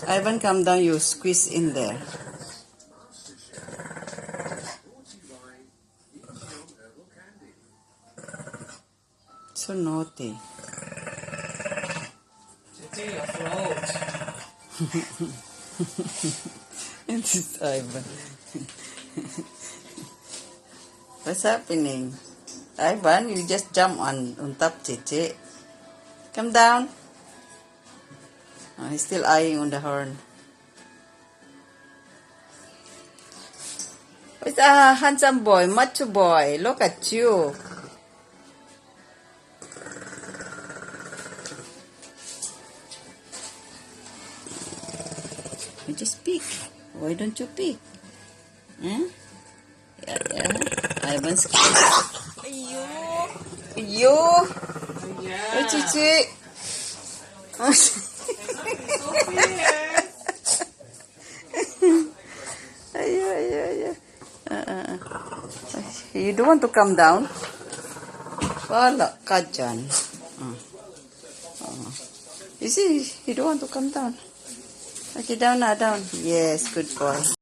Ivan, come down, you squeeze in there. So naughty. Cici, afloat. This is Ivan. What's happening? Ivan, you just jump on top, Cici. Come down. Oh, he's still eyeing on the horn. It's a handsome boy, macho boy. Look at you. You just peek. Why don't you peek? Huh? Yeah. Ivan's Ayo. Ayo. Yeah. Oh, Cici. Oh, ayo, ayo, ayo. You don't want to come down? Wala ka dyan. You see, you don't want to come down. Okay, down na, down. Yes, good boy.